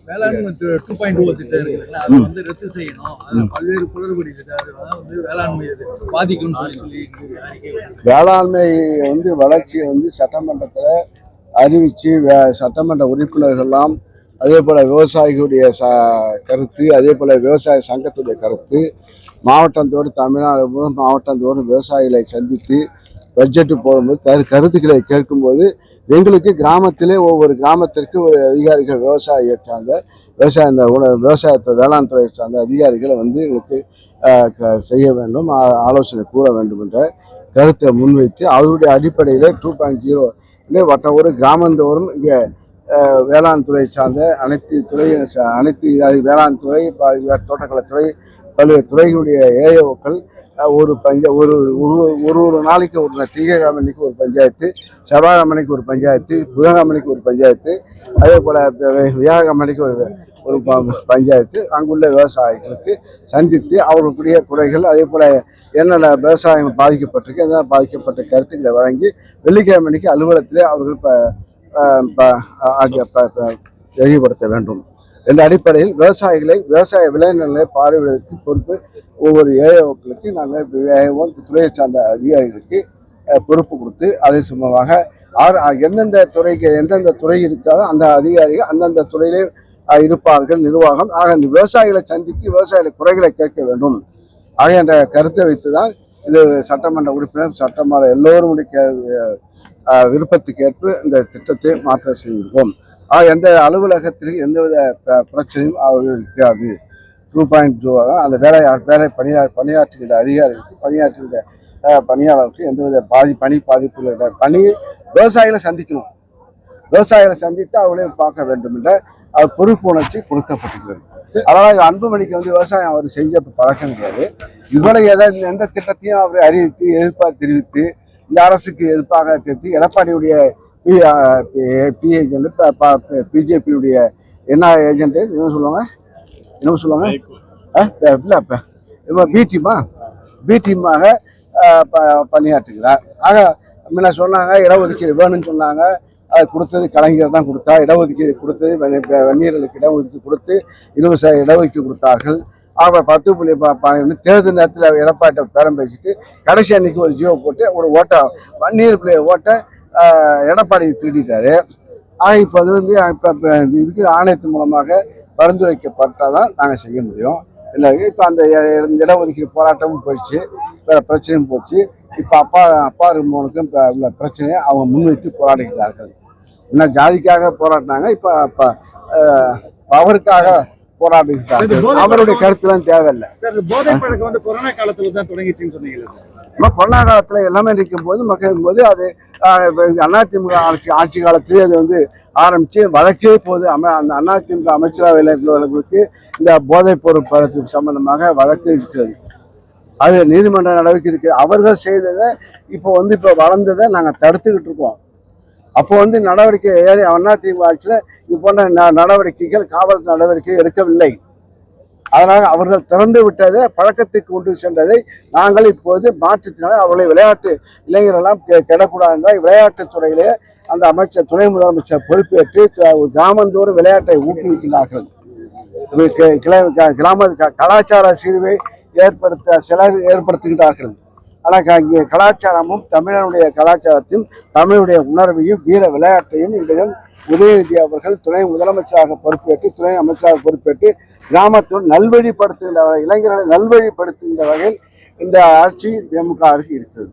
வேளாண்மை 2.0 திட்டம் இருக்குல்ல, அதை வந்து ரத்து செய்யணும். அதில் பல்வேறு குளறுபடி இருக்கு. அது வந்து வேளாண்மை பாதிக்கும் சொல்லி வேளாண்மை வந்து வளர்ச்சியை வந்து சட்டமன்றத்தில் அறிவித்து சட்டமன்ற உறுப்பினர்கள்லாம் அதே போல் விவசாயிகளுடைய கருத்து, அதே போல் விவசாய சங்கத்துடைய கருத்து, மாவட்டந்தோறும் தமிழ்நாடு மாவட்டந்தோறும் விவசாயிகளை சந்தித்து பட்ஜெட்டு போடும்போது கருத்துக்களை கேட்கும்போது எங்களுக்கு கிராமத்திலே ஒவ்வொரு கிராமத்திற்கு ஒரு அதிகாரிகள் விவசாயியை சார்ந்த விவசாயத்தை வேளாண் துறையை சார்ந்த அதிகாரிகளை வந்து எங்களுக்கு செய்ய வேண்டும், ஆலோசனை கூற வேண்டும் என்ற கருத்தை முன்வைத்து அவருடைய அடிப்படையில் 2.0 ஒரு கிராமந்தோறும் இங்கே வேளாண் துறை சார்ந்த அனைத்து வேளாண் துறை, தோட்டக்கலைத்துறை, பல்வேறு துறைகளுடைய ஏஓக்கள் ஒரு நாளைக்கு ஒரு திங்கட்கிழமைக்கு ஒரு பஞ்சாயத்து, செவ்வாய்க்கிழமைக்கு ஒரு பஞ்சாயத்து, புதன்கிழமைக்கு ஒரு பஞ்சாயத்து, அதே போல் வியாழக்கிழமைக்கு ஒரு பஞ்சாயத்து அங்குள்ள விவசாயிகளுக்கு சந்தித்து அவர்களுடைய குறைகள், அதே போல் என்னென்ன விவசாயம் பாதிக்கப்பட்டிருக்கு, என்ன பாதிக்கப்பட்ட கருத்துக்களை வழங்கி வெள்ளிக்கிழமைக்கு அலுவலகத்திலே அவர்கள் தெளிவுபடுத்த வேண்டும் என்ற அடிப்படையில் விவசாய விளைநிலை பார்வையிடுவதற்கு பொறுப்பு ஒவ்வொரு ஏஓக்களுக்கு நாங்கள் துறையை சார்ந்த அதிகாரிகளுக்கு பொறுப்பு கொடுத்து அதை சுமமாக எந்தெந்த துறை இருக்காதோ அந்த அதிகாரிகள் அந்தந்த துறையிலே இருப்பார்கள் நிர்வாகம். ஆக இந்த விவசாயிகளை சந்தித்து விவசாயிகளை குறைகளை கேட்க வேண்டும் ஆக என்ற கருத்தை வைத்துதான் இது சட்டமன்ற உறுப்பினர் சட்டமன்ற எல்லோருடைய விருப்பத்துக்கேற்பு இந்த திட்டத்தை மாற்ற செய்திருக்கோம். எந்த அலுவலகத்திற்கு எந்தவித பிரச்சனையும் அவர்கள் இருக்காது. 2.0 அந்த வேலை பணியாற்றுகிற அதிகாரிகளுக்கு பணியாளருக்கு எந்தவித பணி பாதிப்பு இல்லை. விவசாயிகளை சந்திக்கணும், விவசாயிகளை சந்தித்து அவர்களே பார்க்க வேண்டும் என்ற பொறுப்பு உணர்ச்சி கொடுக்கப்பட்டிருக்கிறது. அதனால் அன்புமணிக்கு வந்து விவசாயம் அவர் செஞ்ச பழக்கம் கிடையாது. இவ்வளவு எந்த திட்டத்தையும் அவர் அறிவித்து எதிர்ப்பாக தெரிவித்து இந்த அரசுக்கு எதிர்ப்பாக தெரிவித்து எடப்பாடியுடைய பிஜேபியுடைய என்ன ஏஜென்ட் என்ன சொல்லுவாங்க இல்லை பி டீமாக பணியாற்றுகிறார். ஆக முன்ன சொன்னாங்க இடஒதுக்கீடு வேணும்னு சொன்னாங்க, அது கொடுத்தது கலைஞர் தான் கொடுத்தா. இடஒதுக்கீடு கொடுத்தது வன்னியர்களுக்கு இடஒதுக்கீடு கொடுத்து 20% இடஒதுக்கீடு கொடுத்தார்கள். அவங்க 10.12 தேர்தல் நேரத்தில் எடப்பாடி பேரம் பேசிட்டு கடைசி அன்னைக்கு ஒரு ஜியோ போட்டு ஒரு வன்னியர்களுடைய ஓட்டை எடப்பாடி திருடிட்டாரு. இப்போ அது வந்து இதுக்கு ஆணையத்தின் மூலமாக பரிந்துரைக்கப்பட்டாதான் நாங்கள் செய்ய முடியும். இல்லை இப்போ அந்த இடஒதுக்கீடு போராட்டமும் போயிடுச்சு, வேறு பிரச்சனையும் போச்சு. இப்போ அப்பா ரிமோனுக்கும் இப்போ உள்ள பிரச்சனையை அவங்க முன்வைத்து போராடுகிறார்கள். இன்னும் ஜாதிக்காக போராடினாங்க, இப்போ அவருக்காக போராடுகிறார்கள். அவருடைய கருத்துலாம் தேவையில்லை. கொரோனா காலத்துல தான் தொடங்கிச்சுன்னு சொன்னீங்க. கொரோனா காலத்துல எல்லாமே இருக்கும் போது மக்கள் போது அது அதிமுக ஆட்சி காலத்திலே அது வந்து ஆரம்பிச்சு வழக்கே போது அந்த அதிமுக அமைச்சரவையில் இருக்கிறவர்களுக்கு இந்த போதைப் பொருள் பழக்கத்துக்கு சம்பந்தமாக வழக்கு இருக்கிறது. அது நீதிமன்ற நடவடிக்கை இருக்கு. அவர்கள் செய்ததை இப்போ வளர்ந்ததை நாங்கள் தடுத்துக்கிட்டு இருக்கோம். அப்போ நடவடிக்கை அதிமுக ஆட்சியில் இது போன்ற நடவடிக்கைகள் காவல் நடவடிக்கை எடுக்கவில்லை. அதனால் அவர்கள் திறந்து விட்டதை பழக்கத்துக்கு கொண்டு சென்றதை நாங்கள் இப்போது மாற்றத்தினால அவர்களை விளையாட்டு இளைஞரெல்லாம் கெடக்கூடாது. விளையாட்டுத்துறையிலே அந்த அமைச்சர் துணை முதலமைச்சர் பொறுப்பேற்று கிராமந்தோறும் விளையாட்டை ஊக்குவிக்கிறார்கள். கிராம கலாச்சார சீர்வை ஏற்படுத்துகிறார்கள். ஆனால் இங்கே கலாச்சாரமும் தமிழனுடைய கலாச்சாரத்தையும் தமிழுடைய உணர்வையும் வீர விளையாட்டையும் இன்றைய உதயநிதி அவர்கள் துணை முதலமைச்சராக பொறுப்பேற்று துணை அமைச்சராக பொறுப்பேற்று கிராமத்துடன் நல்வழிப்படுத்துகின்ற இளைஞர்களை நல்வழிப்படுத்துகின்ற வகையில் இந்த ஆட்சி திமுக இருக்கிறது.